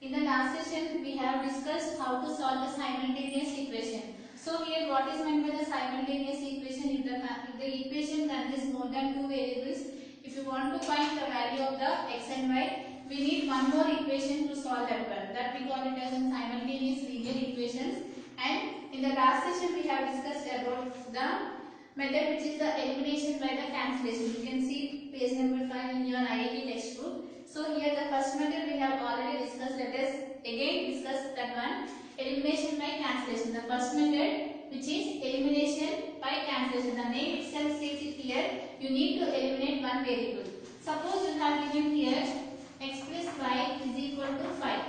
In the last session, we have discussed how to solve the simultaneous equation. So here, what is meant by the simultaneous equation? If the equation contains more than two variables, if you want to find the value of the x and y, we need one more equation to solve that one. That we call it as in simultaneous linear equations. And in the last session, we have discussed about the method which is the elimination by the cancellation. You can see page number 5 in your IIT textbook. So here the first method we have already discussed. Let us again discuss that one, elimination by cancellation. The first method which is elimination by cancellation. The name itself says it here. You need to eliminate one variable. Suppose you have given here x plus y is equal to 5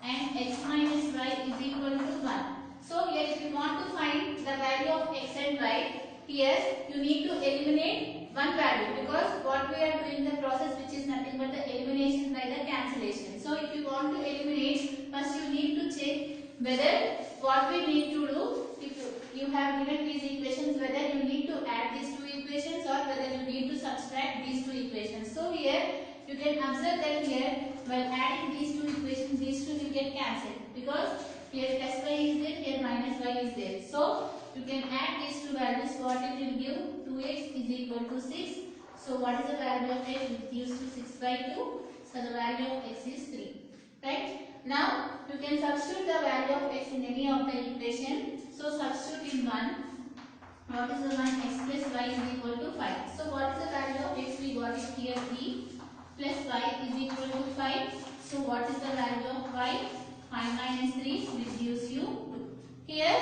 and x minus y is equal to 1. So here if you want to find the value of x and y, here you need to eliminate one value, because what we are doing the process which is nothing but the elimination by the cancellation. So if you want to eliminate, first you need to check whether what we need to do, if you have given these equations, whether you need to add these two equations or whether you need to subtract these two equations. So here you can observe that here while adding these two equations, these two will get cancelled, because here plus y is there, here minus y is there. So you can add these two values. What it will give? 2x is equal to 6. So what is the value of x? It gives to 6 by 2. So the value of x is 3. Right? Now you can substitute the value of x in any of the equation. So substitute in 1. What is the one? X plus y is equal to 5. So what is the value of x? We got it here 3 plus y is equal to 5. So what is the value of y? 5 minus 3 which gives you 2. Here,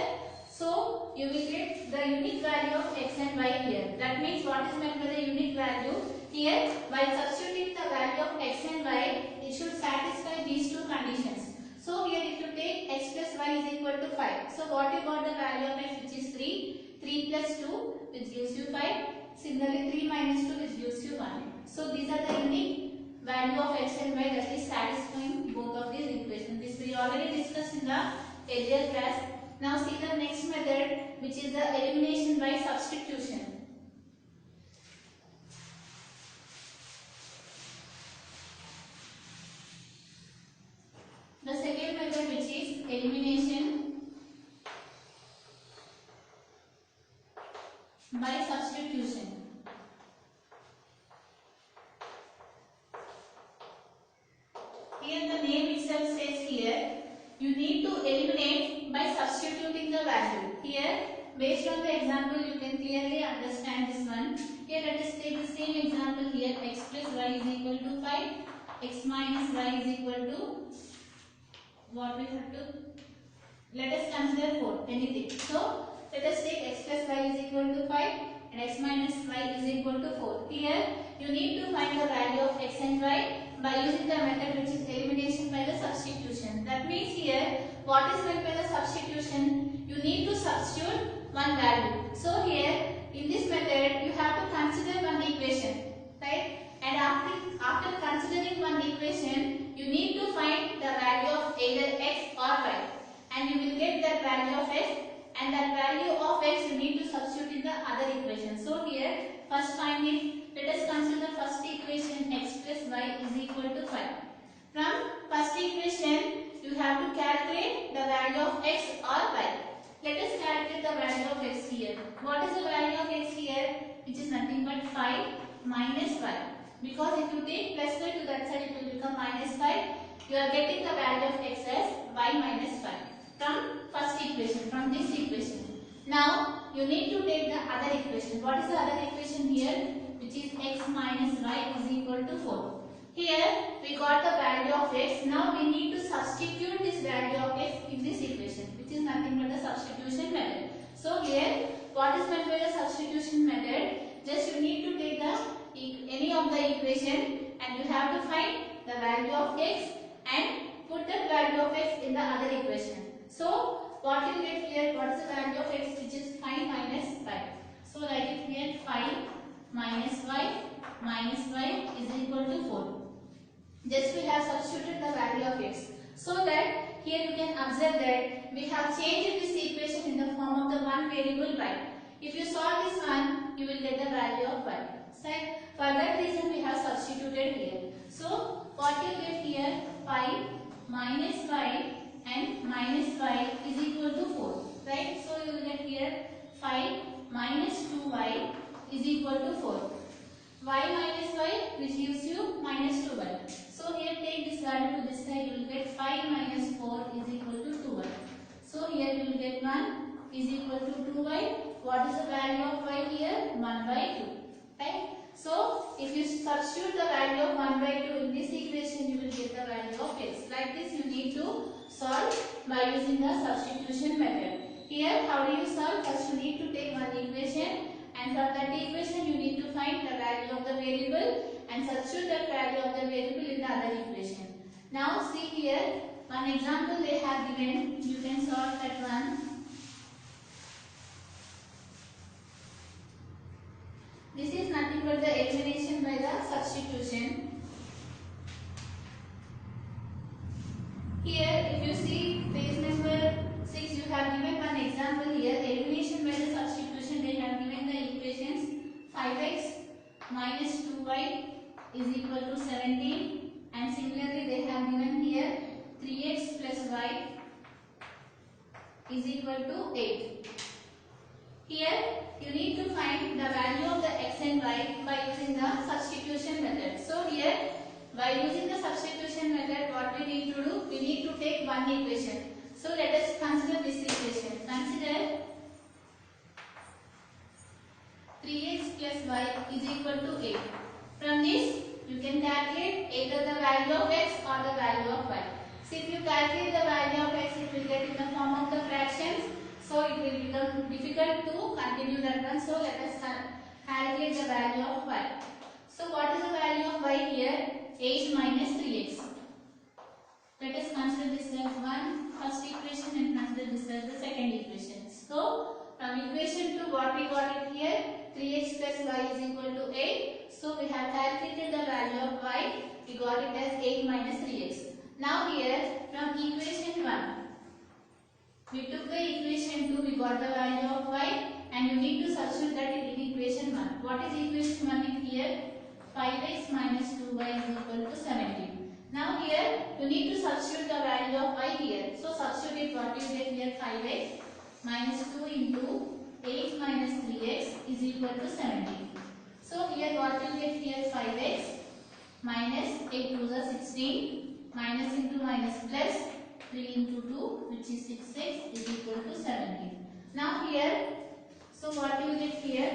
so you will get the unique value of x and y here. That means what is meant by the unique value? Here, by substituting the value of x and y, it should satisfy these two conditions. So here if you take x plus y is equal to 5. So what you got the value of x, which is 3. 3 plus 2 which gives you 5. Similarly 3 minus 2 which gives you 1. So these are the unique value of x and y that is satisfying both of these equations. This we already discussed in the earlier class. Now see the next method, which is the elimination by substitution. The second method, which is elimination by substitution. Here the name itself says here, you need to eliminate by substituting the value. Here, based on the example, you can clearly understand this one. Here let us take the same example here, x plus y is equal to 5, x minus y is equal to, what we have to, let us consider 4, anything. So, let us take x plus y is equal to 5 and x minus y is equal to 4. Here, you need to find the value of x and y by using the method which is elimination by the substitution. That means here, what is meant by the substitution? You need to substitute one value. So here, in this method, you have to consider one equation, right? And after considering one equation, you need to find the value of either x or y. And you will get that value of x, and that value of x you need to substitute in the other equation. So here, first find it. Let us consider the first equation, x plus y is equal to 5. From first equation, you have to calculate the value of x or y. Let us calculate the value of x here. What is the value of x here? Which is nothing but 5 minus y. Because if you take plus y to that side, it will become minus 5. You are getting the value of x as y minus 5. From first equation, from this equation. Now, you need to take the other equation. What is the other equation here? Which is x minus y is equal to 4. Here we got the value of x. Now we need to substitute this value of x in this equation, which is nothing but the substitution method. So here, what is meant by the substitution method? Just you need to take the any of the equation and you have to find the value of x and put that value of x in the other equation. So what you get here? What is the value of x, which is 5 minus 5. So write it here, 5 minus y is equal to 4. Just we have substituted the value of x. So that here you can observe that we have changed this equation in the form of the one variable y. If you solve this one, you will get the value of y. So for that reason we have substituted here. So what you get here, 5 minus minus y is equal to 4. Right? So you will get here 5 minus 2y is equal to 4. Y minus y which gives you minus 2y. So here take this value to this side, you will get 5 minus 4 is equal to 2y. So here you will get 1 is equal to 2y. What is the value of y here? 1 by 2. Right? So if you substitute the value of 1 by 2 in this equation, you will get the value of x. Like this you need to solve by using the substitution method. Here how do you solve? First you need to take one equation, and from that equation you need to find the value of the variable and substitute that value of the variable in the other equation. Now see here one example they have given. You can solve that one. This is nothing but the elimination by the substitution. Here if you see page number 6, you have given one example here. Elimination by the substitution, they have given the equations 5x minus 2y is equal to 17, and similarly they have given here 3x plus y is equal to 8. Here you need to find the value of the x and y by using the substitution method. So here by using the substitution method, what we need to do? We need to take one equation. So let us consider this equation. Consider 3x plus y is equal to 8. From this you can calculate either the value of x or the value of y. So if you calculate the value of x, it will get in the form of the fractions. So it will become difficult to continue that one. So let us calculate the value of y. So what is the value of y here? 8 minus 3x. Let us consider this as one first equation and consider this as the second equation. So from equation 2, what we got it here? 3x plus y is equal to 8. So we have calculated the value of y. We got it as 8 minus 3x. Now here from equation 1, we took the equation 2, we got the value of y, and you need to substitute that in equation 1. What is equation 1 in here? 5x minus 2y is equal to 17. Now here you need to substitute the value of y here. So substitute it, what you get here? 5x minus 2 into 8 minus 3x is equal to 17. So here what you get here? 5x minus 8 to the 16, minus into minus plus 3 into 2, which is 6x is equal to 17. Now here, so what you get here?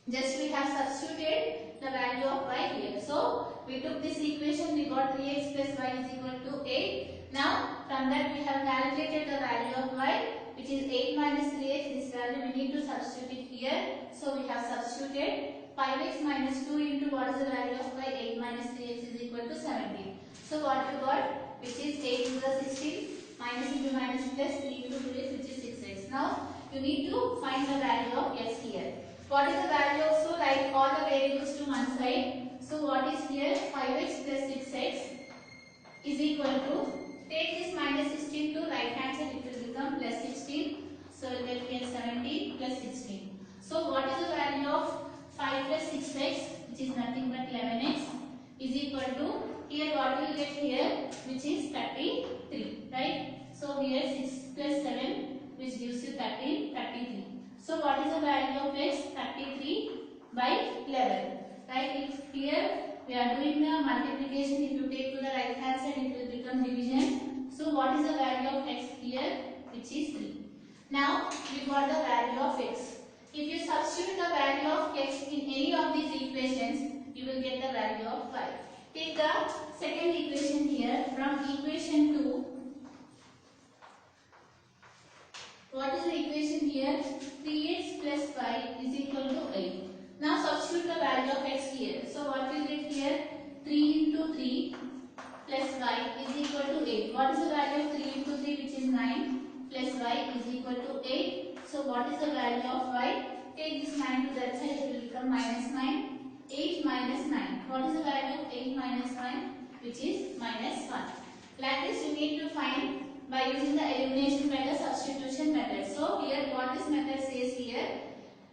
Just we have substituted the value of y here. So we took this equation, we got 3x plus y is equal to 8. Now from that we have calculated the value of y, which is 8 minus 3x. This value we need to substitute it here. So we have substituted 5x minus 2 into what is the value of y? 8 minus 3x is equal to 17. So what you got? Which is 8 to the 16, minus into minus plus 3 into 2x, which is 6x. Now you need to find the value of x here. What is the value of, so write all the variables to one side. So what is here? 5x plus 6x is equal to, take this minus 16 to right hand side, it will become plus 16. So you get here 17 plus 16. So what is the value of 5 plus 6x, which is nothing but 11x, is equal to, here what you will get here, which is 33, right? So here 6 plus 7, which gives you 33. So what is the value of x? 33 by 11, right? If here we are doing the multiplication, if you take to the right hand side, it will become division. So what is the value of x here? Which is 3. Now we got the value of x. If you substitute the value of x in any of these equations, you will get the value of y. Take the second equation here. From equation 2, what is the equation here? 3x plus y is equal to 8. Now substitute the value of x here. So what will get here? 3 into 3 plus y is equal to 8. What is the value of 3 into 3, which is 9, plus y is equal to 8. So what is the value of y? Take this 9 to that side, it will become minus 9. 8 minus 9. What is the value of 8 minus 9? Which is minus 1. Like this you need to find by using the elimination by the substitution method. So here what this method says here,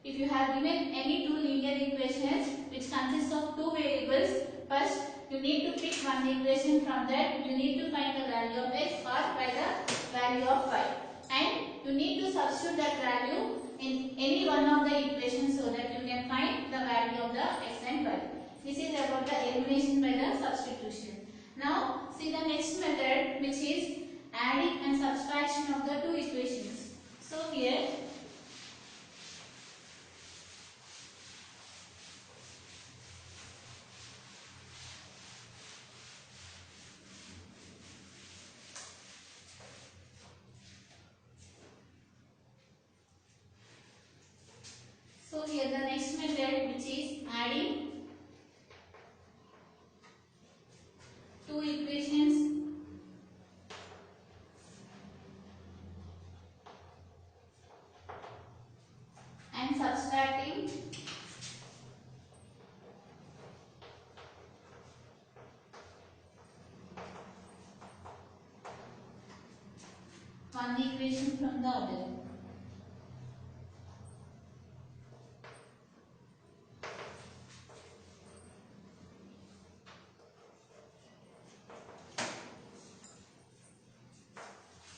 if you have given any two linear equations which consists of two variables, first you need to pick one equation from that. You need to find the value of x or by the value of y, and you need to substitute that value in any one of the equations so that you can find the value of the x and y. This is about the elimination by the substitution. Now see the next method, which is adding and subtraction of the two equations. So here the next method, which is adding two equations and subtracting one equation from the other.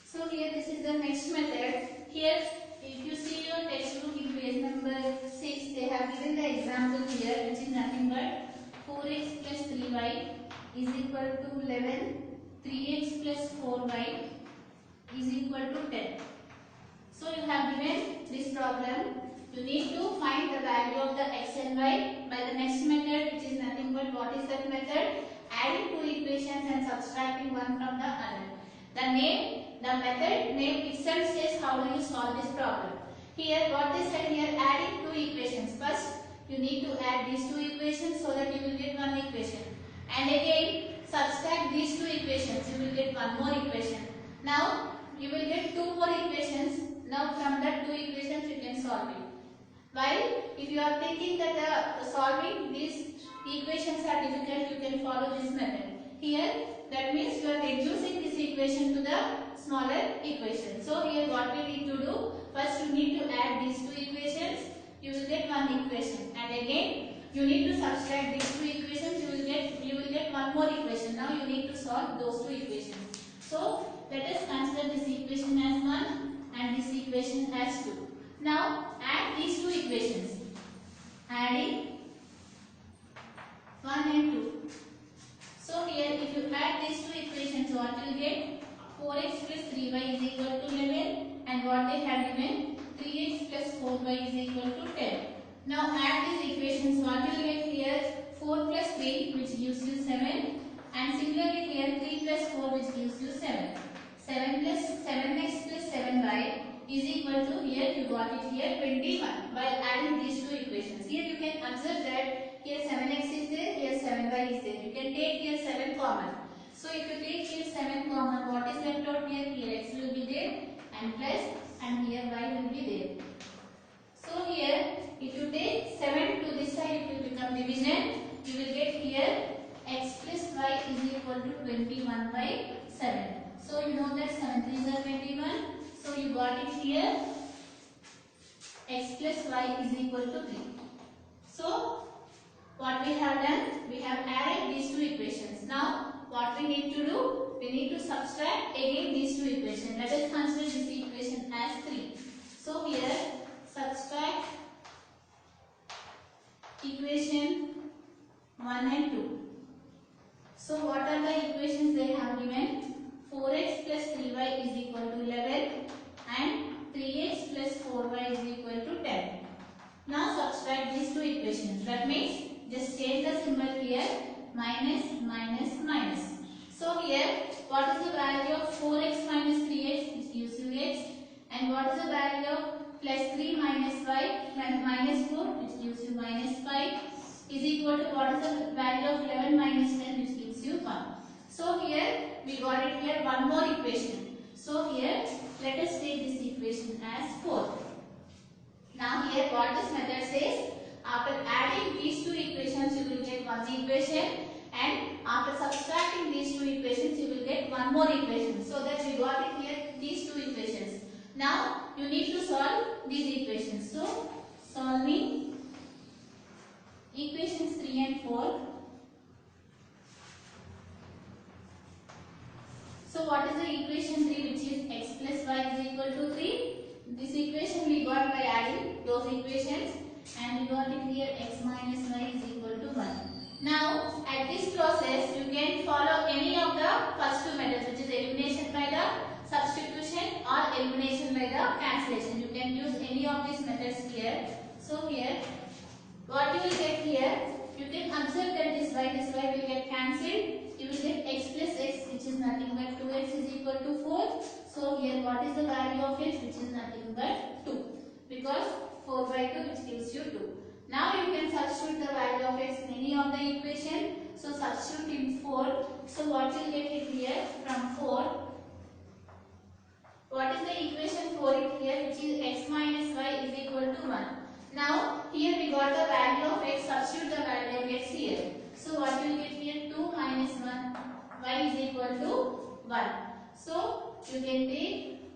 So here this is the next method. Here if you see your textbook in page number 6, they have given the example here, which is nothing but 4x plus 3y is equal to 11, 3x plus 4y is equal to 10. So you have given this problem. You need to find the value of the x and y by the next method, which is nothing but what is that method? Adding two equations and subtracting one from the other. The method name itself says how do you solve this problem. Here what they said here, adding two equations. First you need to add these two equations so that you will get one equation. And again subtract these two equations, you will get one more equation. Now you will get two more equations. Now from that two equations you can solve it. While if you are thinking that solving these equations are difficult, you can follow this method. Here that means you are reducing this equation to the smaller equation. So here what we need to do, first you need to add these two equations, you will get one equation, and again you need to subtract these two equations, you will get one more equation. Now you need to solve those two equations. So let us consider this equation as 1 and this equation as 2. Now add these two equations. Adding 1 and 2. So here if you add these two equations, what you will get? 4x plus 3y is equal to 11, and what they have given? 3x plus 4y is equal to 10. Now add these equations, what you will get here? 4 plus 3, which gives you 7, and similarly here 3 plus 4, which gives you 7. 7x plus 7y is equal to, here you got it here, 21 while adding these two equations. Here you can observe that here 7x is there, here 7y is there. You can take here 7 common. So if you take here 7 common, what is left out here? Here x will be there and plus, and here y will be there. So here if you take 7 to this side, it will become division. You will get here x plus y is equal to 21 by 7. So you know that 7 3s are 21. So you got it here, x plus y is equal to 3. So what we have done, we have added these two equations. Now what we need to do, we need to subtract again these two equations. Let us consider this equation as 3. So here subtract equation 1 and 2. So what are the equations they have given? 4x plus 3y is equal to 11 and 3x plus 4y is equal to 10. Now subtract these two equations. That means just change the symbol here, minus, minus, minus. So here what is the value of 4x minus 3x? It gives you x. And what is the value of plus 3 minus y? Minus 4, which gives you minus 5, is equal to what is the value of 11 minus 10, which gives you 1. So here we got it here one more equation. So here let us take this equation as 4. Now here what this method says, after adding these two equations you will get one equation, and after subtracting these two equations you will get one more equation. So that we got it here these two equations. Now you need to solve these equations. So solving equations 3 and 4. So what is the equation 3, which is x plus y is equal to 3? This equation we got by adding those equations, and we got it here x minus y is equal to 1. Now at this process you can follow any of the first two methods, which is elimination by the substitution or elimination by the cancellation. You can use any of these methods here. So here what you will get here, you can observe that this y will get cancelled. You will get x plus x, which is nothing but 2x is equal to 4. So here what is the value of x, which is nothing but 2, because 4 by 2, which gives you 2. Now you can substitute the value of x in any of the equation. So substitute in 4. So what you will get it here from 4. What is the equation 4 it here, which is x minus y is equal to 1. Now here we got the value of x, substitute the value of x here. So what you will get here, 2 minus 1, y is equal to 1. So you can take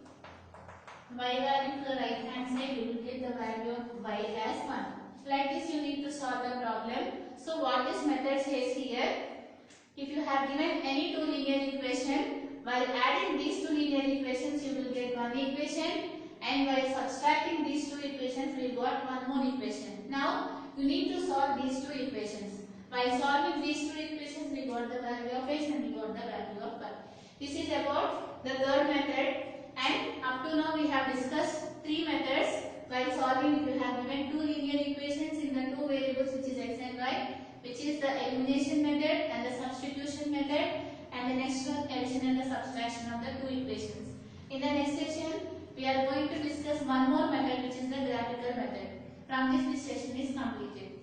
y value to the right hand side, you will get the value of y as 1. Like this you need to solve the problem. So what this method says here, if you have given any two linear equation, while adding these two linear equations you will get one equation, and while subtracting these two equations we got one more equation. Now you need to solve these two equations. By solving these two equations we got the value of x and we got the value of y. This is about the third method, and up to now we have discussed three methods. While solving, if you have given two linear equations in the two variables, which is x and y, which is the elimination method and the substitution method, and the next one addition and the subtraction of the two equations. In the next section we are going to discuss one more method, which is the graphical method. From this session is completed.